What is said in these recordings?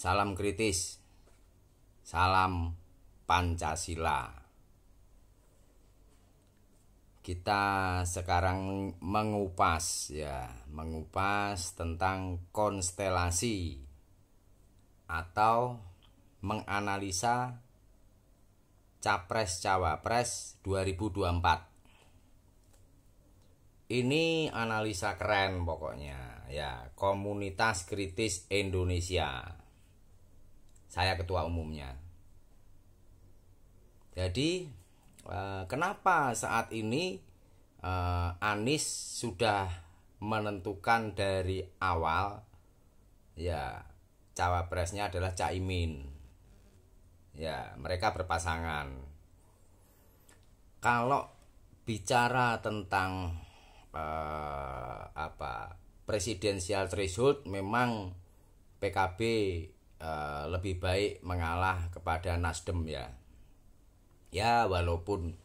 Salam kritis, salam Pancasila. Kita sekarang mengupas tentang konstelasi atau menganalisa Capres-Cawapres 2024. Ini analisa keren pokoknya ya, Komunitas Kritis Indonesia. Saya ketua umumnya. Jadi kenapa saat ini Anies sudah menentukan dari awal ya cawapresnya adalah Caimin. Ya, mereka berpasangan. Kalau bicara tentang presidensial threshold, memang PKB lebih baik mengalah kepada Nasdem ya. Ya, walaupun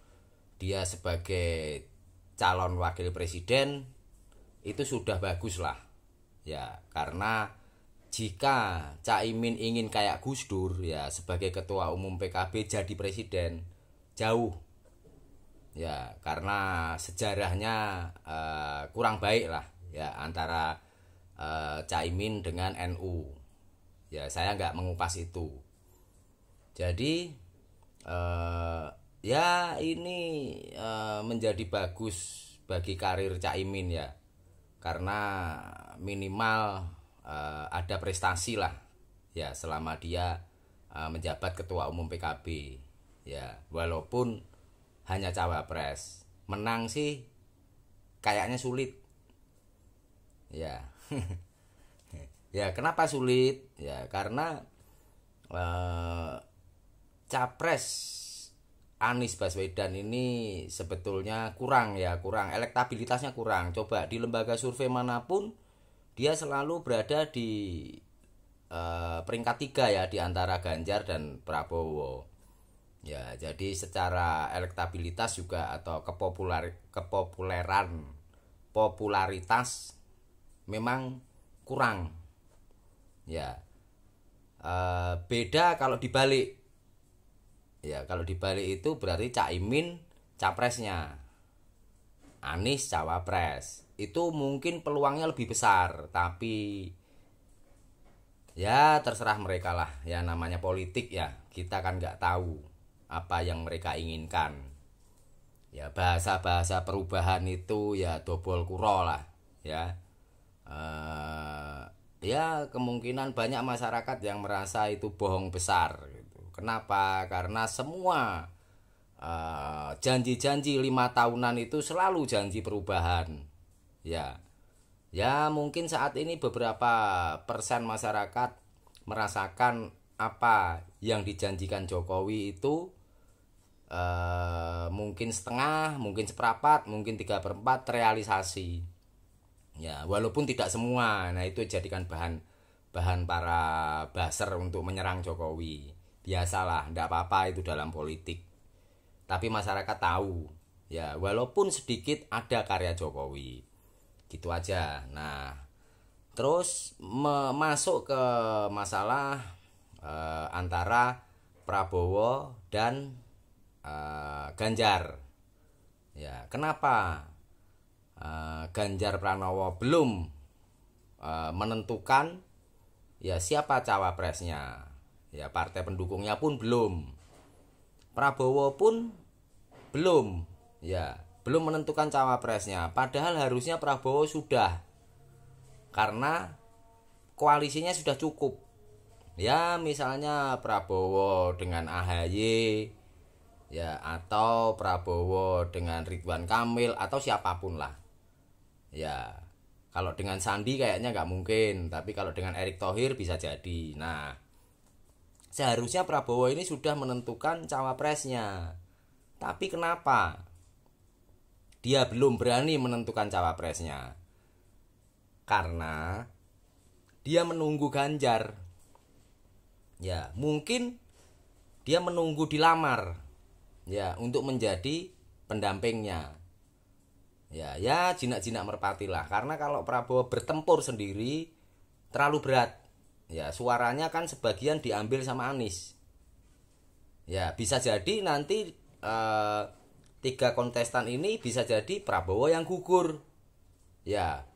dia sebagai calon wakil presiden itu sudah bagus lah. Ya, karena jika Caimin ingin kayak Gus Dur ya sebagai ketua umum PKB jadi presiden, jauh. Ya, karena sejarahnya kurang baik lah ya antara Caimin dengan NU. Ya, saya nggak mengupas itu. Jadi ya ini menjadi bagus bagi karir Caimin ya, karena minimal ada prestasi lah ya selama dia menjabat ketua umum PKB ya, walaupun hanya cawapres. Menang sih kayaknya sulit ya. Ya, kenapa sulit? Ya, karena Capres Anies Baswedan ini sebetulnya kurang elektabilitasnya kurang. Coba di lembaga survei manapun dia selalu berada di peringkat 3 ya, di antara Ganjar dan Prabowo. Ya, jadi secara elektabilitas juga atau popularitas memang kurang. Ya, beda kalau dibalik. Ya, kalau dibalik itu berarti Caimin capresnya, Anies cawapres. Itu mungkin peluangnya lebih besar, tapi ya terserah mereka lah. Ya, namanya politik ya, kita kan nggak tahu apa yang mereka inginkan. Ya, bahasa-bahasa perubahan itu ya dobol kuro lah ya. Ya, kemungkinan banyak masyarakat yang merasa itu bohong besar gitu. Kenapa? Karena semua janji-janji 5 tahunan itu selalu janji perubahan. Ya, ya mungkin saat ini beberapa persen masyarakat merasakan apa yang dijanjikan Jokowi itu mungkin setengah, mungkin seperempat, mungkin 3/4 terrealisasi. Ya, walaupun tidak semua. Nah, itu jadikan bahan para buzzer untuk menyerang Jokowi. Biasalah, tidak apa-apa itu dalam politik. Tapi masyarakat tahu, ya walaupun sedikit ada karya Jokowi. Gitu aja. Nah, terus masuk ke masalah antara Prabowo dan Ganjar. Ya, kenapa Ganjar Pranowo belum menentukan ya siapa cawapresnya? Ya, partai pendukungnya pun belum. Prabowo pun belum. Ya, belum menentukan cawapresnya. Padahal harusnya Prabowo sudah. Karena koalisinya sudah cukup. Ya, misalnya Prabowo dengan AHY ya, atau Prabowo dengan Ridwan Kamil atau siapapun lah. Ya, kalau dengan Sandi kayaknya nggak mungkin, tapi kalau dengan Erick Thohir bisa jadi. Nah, seharusnya Prabowo ini sudah menentukan cawapresnya. Tapi kenapa dia belum berani menentukan cawapresnya? Karena dia menunggu Ganjar. Ya, mungkin dia menunggu dilamar ya untuk menjadi pendampingnya. Ya jinak-jinak merpati lah. Karena kalau Prabowo bertempur sendiri terlalu berat. ya suaranya kan sebagian diambil sama Anies. Ya bisa jadi nanti 3 kontestan ini bisa jadi Prabowo yang gugur. Ya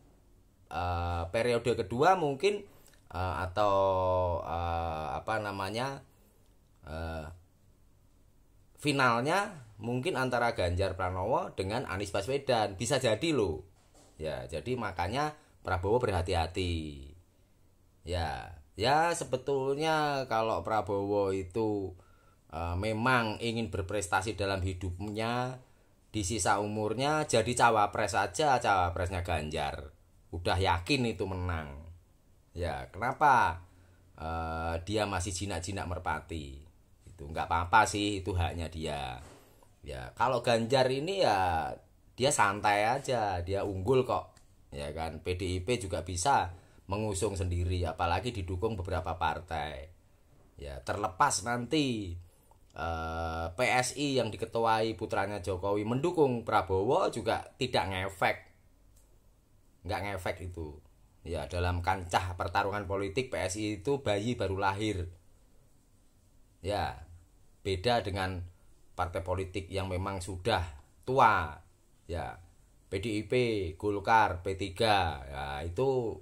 periode kedua mungkin atau apa namanya finalnya mungkin antara Ganjar Pranowo dengan Anies Baswedan, bisa jadi loh. Ya, jadi makanya Prabowo berhati-hati. Ya sebetulnya kalau Prabowo itu memang ingin berprestasi dalam hidupnya, di sisa umurnya jadi cawapres saja, cawapresnya Ganjar. Udah yakin itu menang. Ya, kenapa dia masih jinak-jinak merpati? Itu nggak apa-apa sih, itu haknya dia. Ya kalau Ganjar ini ya dia santai aja, dia unggul kok, ya kan. PDIP juga bisa mengusung sendiri, apalagi didukung beberapa partai. Ya terlepas nanti PSI yang diketuai putranya Jokowi mendukung Prabowo juga tidak ngefek, nggak ngefek itu. Ya dalam kancah pertarungan politik PSI itu bayi baru lahir. Ya beda dengan partai politik yang memang sudah tua. Ya PDIP, Golkar, P3, ya itu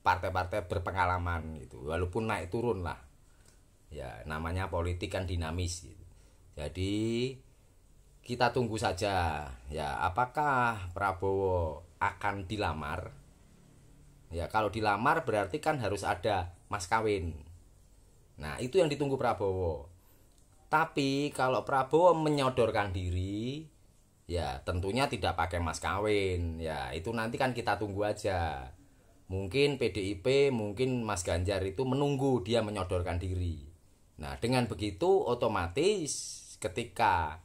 partai-partai berpengalaman gitu. Walaupun naik turun lah. Ya namanya politik kan dinamis gitu. Jadi kita tunggu saja ya apakah Prabowo akan dilamar. Ya kalau dilamar berarti kan harus ada mas kawin. Nah itu yang ditunggu Prabowo. Tapi kalau Prabowo menyodorkan diri, ya tentunya tidak pakai mas kawin. Ya itu nanti kan kita tunggu aja. Mungkin PDIP, mungkin Mas Ganjar itu menunggu dia menyodorkan diri. Nah dengan begitu otomatis ketika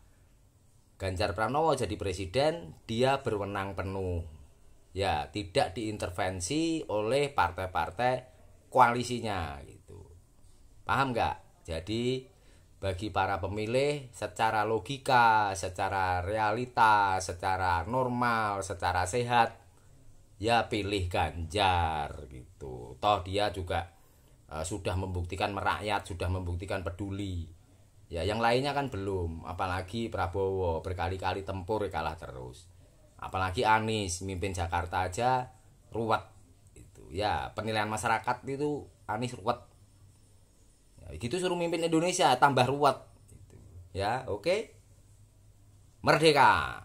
Ganjar Pranowo jadi presiden, dia berwenang penuh. Ya tidak diintervensi oleh partai-partai koalisinya gitu. Paham nggak? Jadi bagi para pemilih secara logika, secara realita, secara normal, secara sehat, ya pilih Ganjar gitu. Toh dia juga sudah membuktikan merakyat, sudah membuktikan peduli. Ya yang lainnya kan belum, apalagi Prabowo berkali-kali tempur kalah terus. Apalagi Anies mimpin Jakarta aja ruwet itu. Ya penilaian masyarakat itu Anies ruwet. Ya, gitu suruh mimpin Indonesia tambah ruwet gitu. Ya, oke. Merdeka.